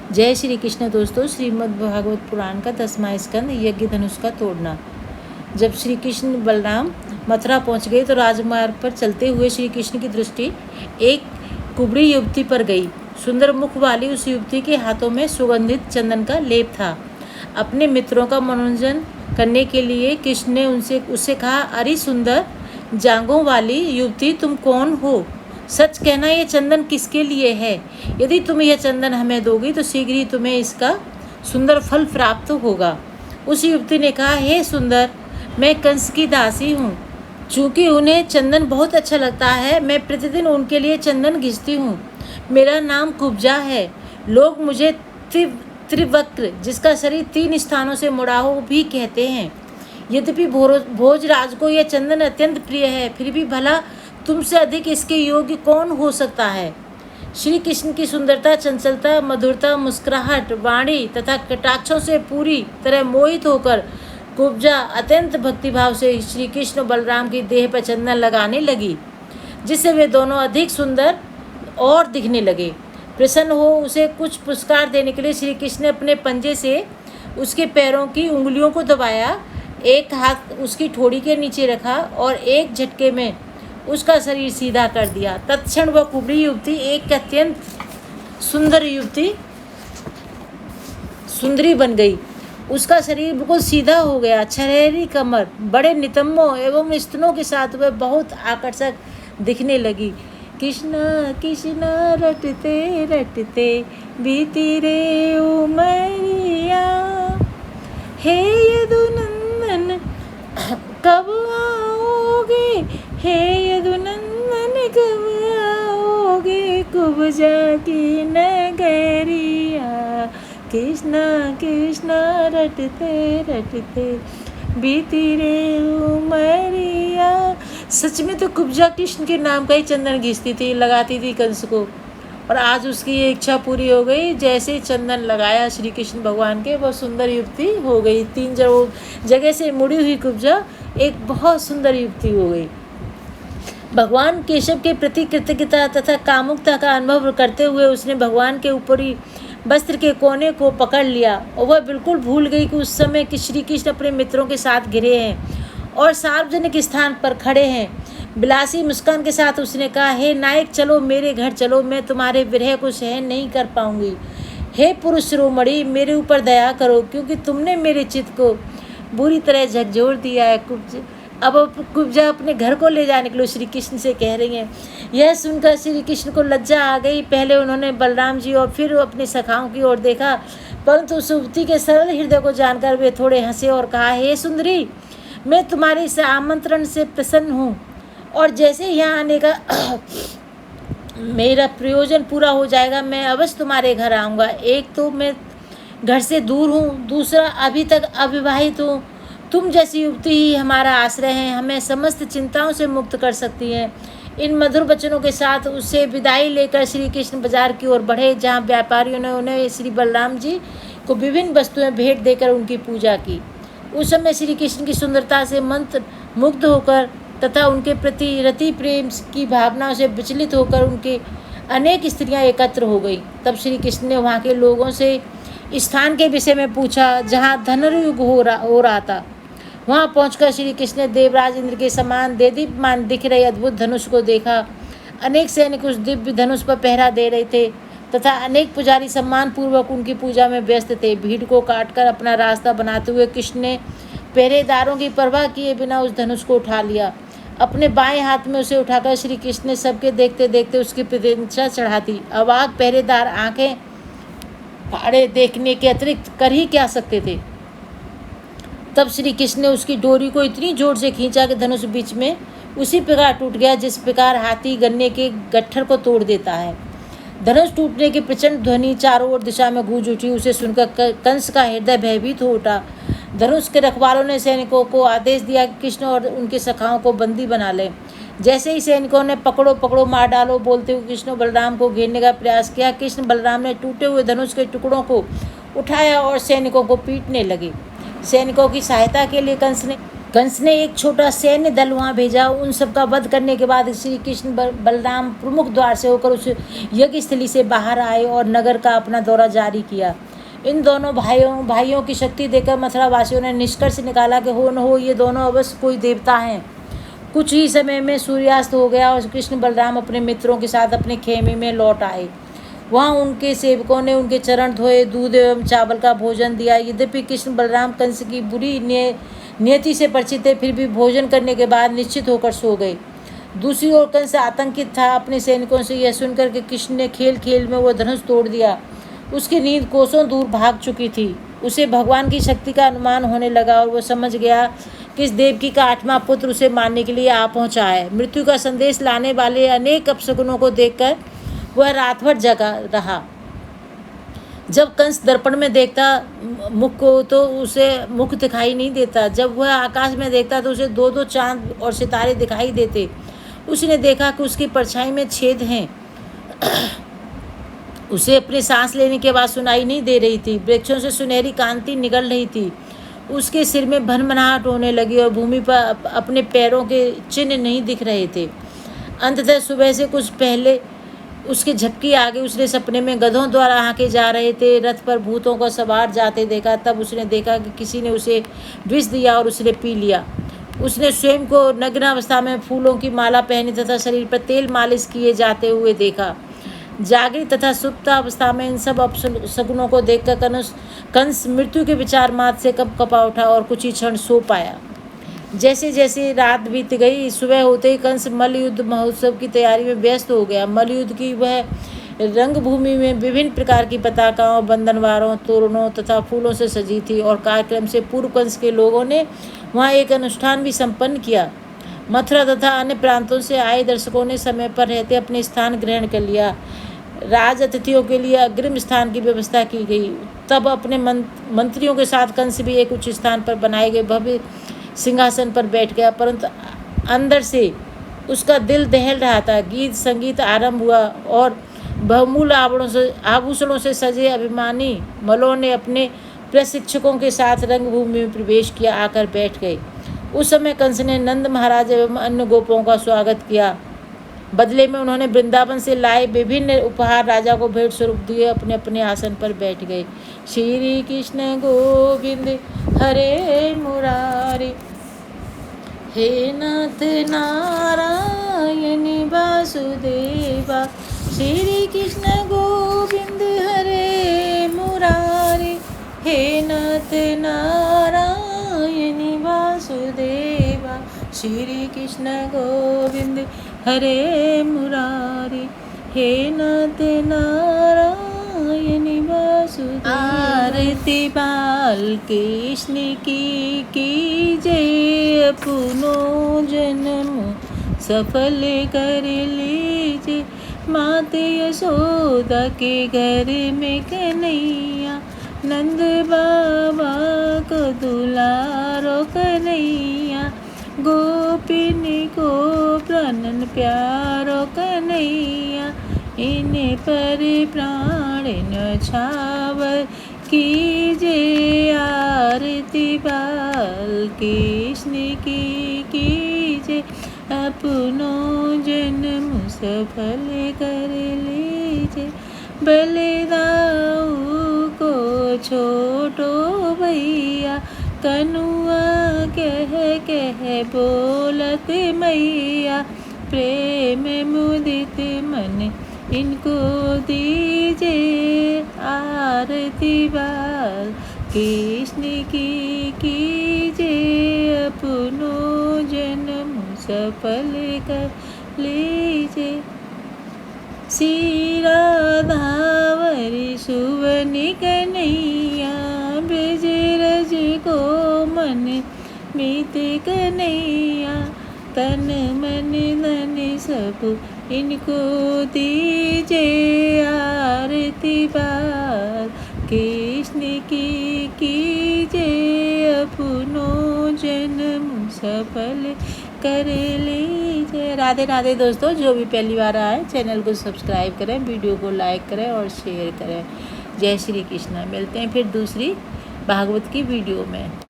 जय श्री कृष्ण दोस्तों। श्रीमद् भागवत पुराण का 10वां स्कंद यज्ञ धनुष का तोड़ना। जब श्री कृष्ण बलराम मथुरा पहुंच गए तो राजमार्ग पर चलते हुए श्री कृष्ण की दृष्टि एक कुबड़ी युवती पर गई। सुंदर मुख वाली उस युवती के हाथों में सुगंधित चंदन का लेप था। अपने मित्रों का मनोरंजन करने के लिए कृष्ण ने उससे कहा, अरे सुंदर जांघों वाली युवती, तुम कौन हो? सच कहना, ये चंदन किसके लिए है? यदि तुम यह चंदन हमें दोगी तो शीघ्र ही तुम्हें इसका सुंदर फल प्राप्त होगा। उस युवती ने कहा, हे सुंदर, मैं कंस की दासी हूँ। चूँकि उन्हें चंदन बहुत अच्छा लगता है, मैं प्रतिदिन उनके लिए चंदन घिसती हूँ। मेरा नाम कुब्जा है। लोग मुझे त्रिवक्र, जिसका शरीर 3 स्थानों से मुड़ा हो, भी कहते हैं। यद्यपि भोजराज को यह चंदन अत्यंत प्रिय है, फिर भी भला तुमसे अधिक इसके योग्य कौन हो सकता है? श्री कृष्ण की सुंदरता, चंचलता, मधुरता, मुस्कुराहट, वाणी तथा कटाक्षों से पूरी तरह मोहित होकर कुब्जा अत्यंत भक्तिभाव से श्री कृष्ण बलराम की देह पर चंदन लगाने लगी, जिससे वे दोनों अधिक सुंदर और दिखने लगे। प्रसन्न हो उसे कुछ पुरस्कार देने के लिए श्री कृष्ण ने अपने पंजे से उसके पैरों की उंगलियों को दबाया, एक हाथ उसकी ठोड़ी के नीचे रखा और एक झटके में उसका शरीर सीधा कर दिया। तत्क्षण वह कुबड़ी युवती एक अत्यंत सुंदरी बन गई। उसका शरीर बिल्कुल सीधा हो गया। छरेरी कमर, बड़े नितंबों एवं स्तनों के साथ वह बहुत आकर्षक दिखने लगी। कृष्णा कृष्णा रटते रटते बीती रे उमरिया, हे यदुनंदन कब आओगे? हे यदुनंदन कब आओगे? कुब्जा की नगरिया, कृष्णा कृष्णा रटते रटते बीती रे उमरिया। सच में तो कुब्जा कृष्ण के नाम का ही चंदन घिसती थी, लगाती थी कंस को, और आज उसकी ये इच्छा पूरी हो गई। जैसे चंदन लगाया श्री कृष्ण भगवान के, वह सुंदर युवती हो गई। 3 जगह से मुड़ी हुई कुब्जा एक बहुत सुंदर युवती हो गई। भगवान केशव के प्रति कृतज्ञता तथा कामुकता का अनुभव करते हुए उसने भगवान के ऊपरी वस्त्र के कोने को पकड़ लिया और वह बिल्कुल भूल गई कि उस समय कि श्री कृष्ण अपने मित्रों के साथ घिरे हैं और सार्वजनिक स्थान पर खड़े हैं। विलासी मुस्कान के साथ उसने कहा, हे नायक, चलो मेरे घर चलो, मैं तुम्हारे विरह को सहन नहीं कर पाऊंगी। हे पुरुष शिरोमणि, मेरे ऊपर दया करो, क्योंकि तुमने मेरे चित्त को बुरी तरह झकझोर दिया है। अब कुब्जा अपने घर को ले जाने के लिए श्री कृष्ण से कह रही हैं। यह सुनकर श्री कृष्ण को लज्जा आ गई। पहले उन्होंने बलराम जी और फिर अपने सखाओं की ओर देखा, परंतु उस युवती के सरल हृदय को जानकर वे थोड़े हंसे और कहा, हे सुंदरी, मैं तुम्हारे इस आमंत्रण से प्रसन्न हूँ और जैसे यहाँ आने का मेरा प्रयोजन पूरा हो जाएगा, मैं अवश्य तुम्हारे घर आऊँगा। एक तो मैं घर से दूर हूँ, दूसरा अभी तक अविवाहित हूँ। तुम जैसी युवती ही हमारा आश्रय है, हमें समस्त चिंताओं से मुक्त कर सकती हैं। इन मधुर वचनों के साथ उससे विदाई लेकर श्री कृष्ण बाजार की ओर बढ़े, जहाँ व्यापारियों ने उन्हें श्री बलराम जी को विभिन्न वस्तुएं भेंट देकर उनकी पूजा की। उस समय श्री कृष्ण की सुंदरता से मंत्र मुग्ध होकर तथा उनके प्रति रति प्रेम की भावनाओं से विचलित होकर उनके अनेक स्त्रियां एकत्र हो गई। तब श्री कृष्ण ने वहाँ के लोगों से स्थान के विषय में पूछा जहाँ धनुर्युद्ध हो रहा था। वहाँ पहुंचकर श्री कृष्ण ने देवराज इंद्र के समान देदीप्यमान दिख रहे अद्भुत धनुष को देखा। अनेक सैनिक उस दिव्य धनुष पर पहरा दे रहे थे तथा अनेक पुजारी सम्मान पूर्वक उनकी पूजा में व्यस्त थे। भीड़ को काटकर अपना रास्ता बनाते हुए कृष्ण ने पहरेदारों की परवाह किए बिना उस धनुष को उठा लिया। अपने बाएं हाथ में उसे उठाकर श्री कृष्ण ने सबके देखते देखते उसकी प्रतीक्षा चढ़ा दी। अवाक पहरेदार आंखें फाड़े देखने के अतिरिक्त कर ही क्या सकते थे। तब श्री कृष्ण ने उसकी डोरी को इतनी जोर से खींचा कि धनुष बीच में उसी प्रकार टूट गया जिस प्रकार हाथी गन्ने के गट्ठर को तोड़ देता है। धनुष टूटने की प्रचंड ध्वनि चारों ओर दिशा में गूंज उठी। उसे सुनकर कंस का हृदय भयभीत हो उठा। धनुष के रखवालों ने सैनिकों को आदेश दिया कि कृष्ण और उनके सखाओं को बंदी बना लें। जैसे ही सैनिकों ने पकड़ो पकड़ो मार डालो बोलते हुए कृष्ण और बलराम को घेरने का प्रयास किया, कृष्ण बलराम ने टूटे हुए धनुष के टुकड़ों को उठाया और सैनिकों को पीटने लगे। सैनिकों की सहायता के लिए कंस ने कंस ने एक छोटा सैन्य दल वहाँ भेजा। उन सबका वध करने के बाद श्री कृष्ण बलराम प्रमुख द्वार से होकर उस यज्ञ स्थली से बाहर आए और नगर का अपना दौरा जारी किया। इन दोनों भाइयों की शक्ति देखकर मथुरा वासियों ने निष्कर्ष निकाला कि हो न हो ये दोनों अवश्य कोई देवता हैं। कुछ ही समय में सूर्यास्त हो गया और कृष्ण बलराम अपने मित्रों के साथ अपने खेमे में लौट आए। वहाँ उनके सेवकों ने उनके चरण धोए, दूध एवं चावल का भोजन दिया। यद्यपि कृष्ण बलराम कंस की बुरी नियति से परिचित थे, फिर भी भोजन करने के बाद निश्चित होकर सो गए। दूसरी ओर कंस आतंकित था अपने सैनिकों से यह सुनकर कि कृष्ण ने खेल खेल में वो धनुष तोड़ दिया। उसकी नींद कोसों दूर भाग चुकी थी। उसे भगवान की शक्ति का अनुमान होने लगा और वो समझ गया कि इस देवकी का 8वां पुत्र उसे मारने के लिए आ पहुंचा है। मृत्यु का संदेश लाने वाले अनेक अपशकुनों को देखकर वह रात भर जगा रहा। जब कंस दर्पण में देखता मुख को तो उसे मुख दिखाई नहीं देता। जब वह आकाश में देखता तो उसे 2-2 चांद और सितारे दिखाई देते। उसने देखा कि उसकी परछाई में छेद हैं। उसे अपनी सांस लेने की आवाज़ सुनाई नहीं दे रही थी। वृक्षों से सुनहरी कांति निकल रही थी। उसके सिर में भनभनाहट होने लगी और भूमि पर अपने पैरों के चिन्ह नहीं दिख रहे थे। अंततः सुबह से कुछ पहले उसके झपकी आगे उसने सपने में गधों द्वारा हाँके जा रहे थे रथ पर भूतों को सवार जाते देखा। तब उसने देखा कि किसी ने उसे विष दिया और उसने पी लिया। उसने स्वयं को नग्न अवस्था में फूलों की माला पहनी तथा शरीर पर तेल मालिश किए जाते हुए देखा। जागृत तथा सुप्त अवस्था में इन सब अपशकुनों को देखकर कंस मृत्यु के विचार मात्र से कब कपा उठा और कुछ ही क्षण सो पाया। जैसे जैसे रात बीत गई, सुबह होते ही कंस मल्लयुद्ध महोत्सव की तैयारी में व्यस्त हो गया। मल्लयुद्ध की वह रंगभूमि में विभिन्न प्रकार की पताकाओं, बंधनवारों, तोरणों तथा फूलों से सजी थी और कार्यक्रम से पूर्व कंस के लोगों ने वहाँ एक अनुष्ठान भी संपन्न किया। मथुरा तथा अन्य प्रांतों से आए दर्शकों ने समय पर रहते अपने स्थान ग्रहण कर लिया। राज अतिथियों के लिए अग्रिम स्थान की व्यवस्था की गई। तब अपने मंत्रियों के साथ कंस भी एक उच्च स्थान पर बनाए गए भव्य सिंहासन पर बैठ गया, परंतु अंदर से उसका दिल दहल रहा था। गीत संगीत आरंभ हुआ और बहुमूल्य आभूषणों से सजे अभिमानी मलों ने अपने प्रशिक्षकों के साथ रंगभूमि में प्रवेश किया आकर बैठ गए। उस समय कंस ने नंद महाराज एवं अन्य गोपों का स्वागत किया। बदले में उन्होंने वृंदावन से लाए विभिन्न उपहार राजा को भेंट स्वरूप दिए। अपने अपने आसन पर बैठ गए। श्री कृष्ण गोविंद हरे मुरारी, हे नाथ नारायण वासुदेवा। श्री कृष्ण गोविंद हरे मुरारी, हे नाथ नारायण वासुदेवा। श्री कृष्ण गोविंद हरे मुरारी, हे नाथ नारायण वासुदेवा। आरती बाल कृष्ण की जय, अपनो जन्म सफल कर लीजिए। माते यशोदा के घर में कन्हैया, नंद बाबा को दुलारो कन्हैया। गोपिन को प्राणन प्यारो कन्हैया, इन्हें पर प्राण न्यौछावर कीजिए। आरती बाल कृष्ण की कीजिए, अपनो जन्म सफल कर लीजिए। बलदाऊ को छोटो भैया, कनुआ कह बोलत मैया। प्रेम मुदित मन इनको दीजिए। आरती बाल कृष्ण की कीजिए, अपनो जन्म सफल कर लीजिए। श्री राधावरी सुवन कन्हैया, ब्रज रज को मन मीत कन्हैया। तन मन धन सब इनको दीजिए। आरती बाल कृष्ण की कीजिए, अपनो जन्म सफल कर लीजिए। राधे राधे दोस्तों। जो भी पहली बार आए चैनल को सब्सक्राइब करें, वीडियो को लाइक करें और शेयर करें। जय श्री कृष्ण। मिलते हैं फिर दूसरी भागवत की वीडियो में।